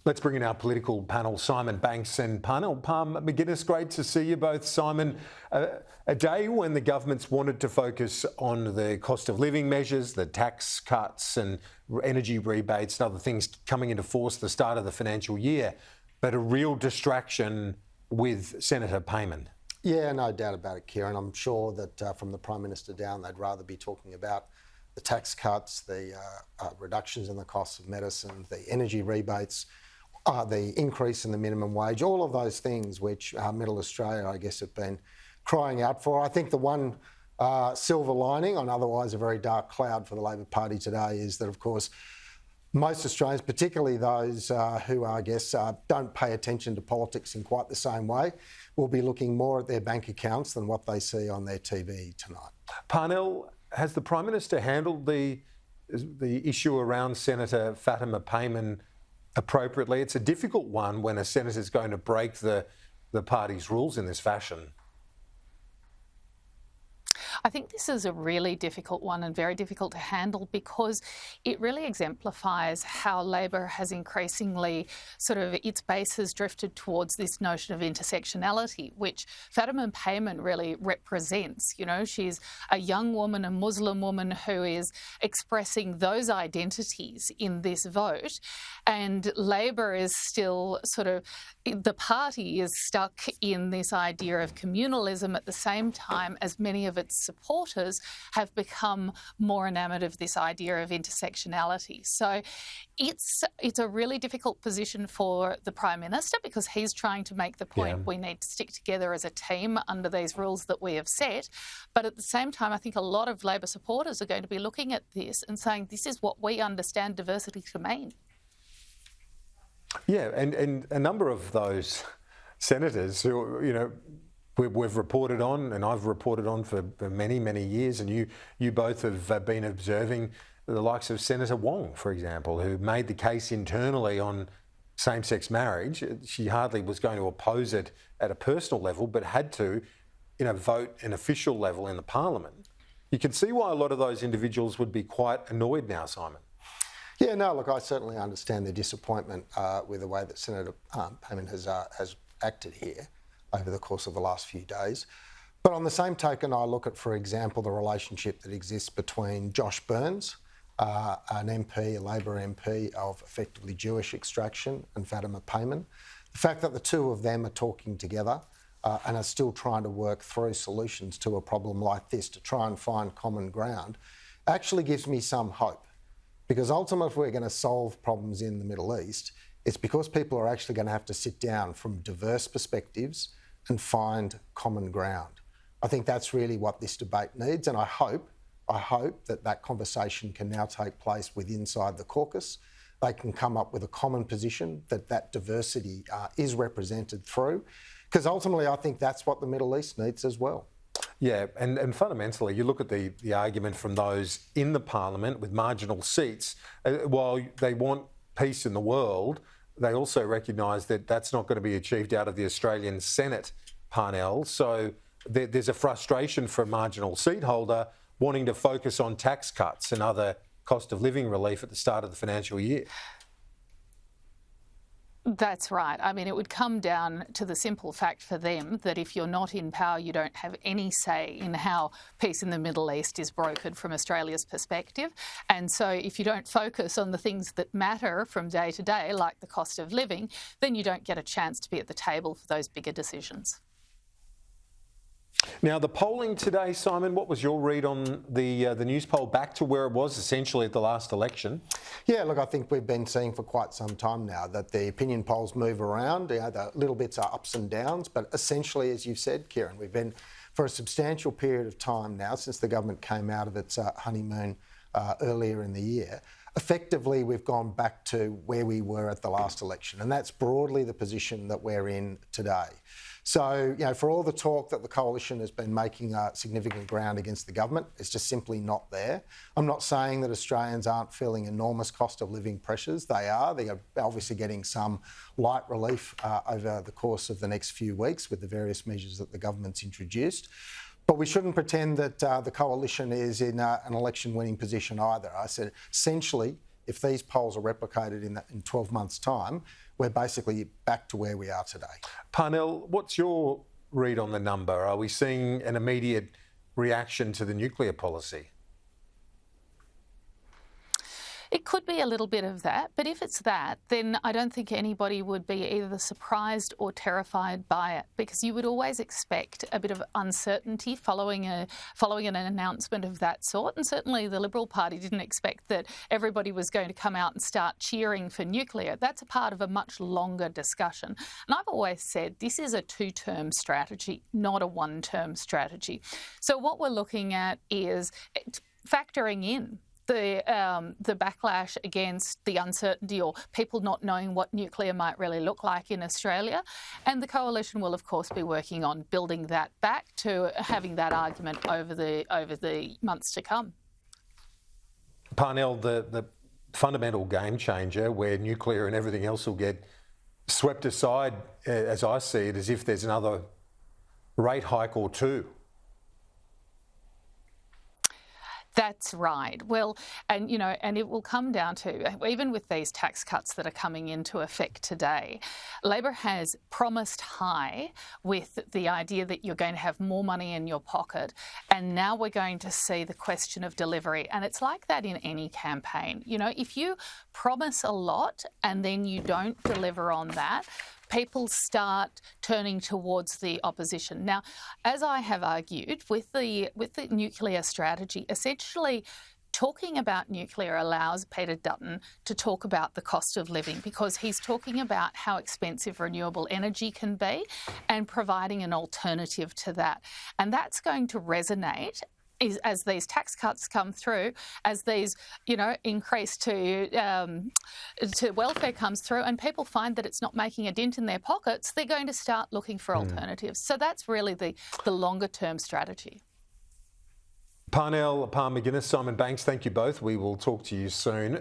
Let's bring in our political panel, Simon Banks and Parnell Palm McGuinness. Great to see you both. Simon, a day when the government's wanted to focus on the cost of living measures, the tax cuts and energy rebates and other things coming into force at the start of the financial year, but a real distraction with Senator Payman. Yeah, no doubt about it, Kieran. I'm sure that from the Prime Minister down, they'd rather be talking about the tax cuts, the reductions in the cost of medicine, the energy rebates, the increase in the minimum wage, all of those things which Middle Australia, I guess, have been crying out for. I think the one silver lining on otherwise a very dark cloud for the Labor Party today is that, of course, most Australians, particularly those who, I guess, don't pay attention to politics in quite the same way, will be looking more at their bank accounts than what they see on their TV tonight. Parnell, has the Prime Minister handled the issue around Senator Fatima Payman appropriately? It's a difficult one when a senator's going to break the party's rules in this fashion. I think this is a really difficult one and very difficult to handle because it really exemplifies how Labor has increasingly its base has drifted towards this notion of intersectionality, which Fatima Payman really represents. You know, she's a young woman, a Muslim woman who is expressing those identities in this vote, and Labor is still the party is stuck in this idea of communalism at the same time as many of its supporters have become more enamoured of this idea of intersectionality. So it's a really difficult position for the Prime Minister because he's trying to make the point we need to stick together as a team under these rules that we have set. But at the same time, I think a lot of Labor supporters are going to be looking at this and saying this is what we understand diversity to mean. Yeah, and a number of those senators who, you know, we've reported on, and I've reported on for many, many years, and you both have been observing the likes of Senator Wong, for example, who made the case internally on same-sex marriage. She hardly was going to oppose it at a personal level, but had to, vote an official level in the Parliament. You can see why a lot of those individuals would be quite annoyed now, Simon. Yeah, no, look, I certainly understand the disappointment with the way that Senator Payman has acted here over the course of the last few days. But on the same token, I look at, for example, the relationship that exists between Josh Burns, an MP, a Labor MP of effectively Jewish extraction, and Fatima Payman. The fact that the two of them are talking together and are still trying to work through solutions to a problem like this to try and find common ground actually gives me some hope. Because ultimately, if we're going to solve problems in the Middle East, it's because people are actually going to have to sit down from diverse perspectives and find common ground. I think that's really what this debate needs, and I hope that conversation can now take place inside the caucus. They can come up with a common position that diversity is represented through, because ultimately I think that's what the Middle East needs as well. Yeah, and fundamentally, you look at the argument from those in the Parliament with marginal seats, while they want peace in the world, they also recognise that that's not going to be achieved out of the Australian Senate, Parnell. So there's a frustration for a marginal seat holder wanting to focus on tax cuts and other cost of living relief at the start of the financial year. That's right. I mean, it would come down to the simple fact for them that if you're not in power, you don't have any say in how peace in the Middle East is brokered from Australia's perspective. And so if you don't focus on the things that matter from day to day, like the cost of living, then you don't get a chance to be at the table for those bigger decisions. Now, the polling today, Simon, what was your read on the news poll back to where it was essentially at the last election? Yeah, look, I think we've been seeing for quite some time now that the opinion polls move around. The little bits are ups and downs, but essentially, as you've said, Kieran, we've been for a substantial period of time now since the government came out of its honeymoon earlier in the year. Effectively, we've gone back to where we were at the last election, and that's broadly the position that we're in today. So, for all the talk that the coalition has been making significant ground against the government, it's just simply not there. I'm not saying that Australians aren't feeling enormous cost of living pressures. They are. They are obviously getting some light relief over the course of the next few weeks with the various measures that the government's introduced. But we shouldn't pretend that the coalition is in an election-winning position either. I said, essentially, if these polls are replicated in 12 months' time, we're basically back to where we are today. Parnell, what's your read on the number? Are we seeing an immediate reaction to the nuclear policy? It could be a little bit of that, but if it's that, then I don't think anybody would be either surprised or terrified by it, because you would always expect a bit of uncertainty following an announcement of that sort. And certainly the Liberal Party didn't expect that everybody was going to come out and start cheering for nuclear. That's a part of a much longer discussion. And I've always said this is a two-term strategy, not a one-term strategy. So what we're looking at is factoring in the backlash against the uncertainty or people not knowing what nuclear might really look like in Australia. And the coalition will, of course, be working on building that back to having that argument over the months to come. Parnell, the fundamental game changer where nuclear and everything else will get swept aside, as I see it, as if there's another rate hike or two. That's right. Well, and it will come down to, even with these tax cuts that are coming into effect today, Labor has promised high with the idea that you're going to have more money in your pocket, and now we're going to see the question of delivery. And it's like that in any campaign. If you promise a lot and then you don't deliver on that, people start turning towards the opposition. Now, as I have argued, with the nuclear strategy, essentially talking about nuclear allows Peter Dutton to talk about the cost of living, because he's talking about how expensive renewable energy can be and providing an alternative to that. And that's going to resonate as these tax cuts come through, as these, increase to welfare comes through, and people find that it's not making a dent in their pockets, they're going to start looking for alternatives. So that's really the longer term strategy. Parnell, Palmer McGuinness, Simon Banks, thank you both. We will talk to you soon.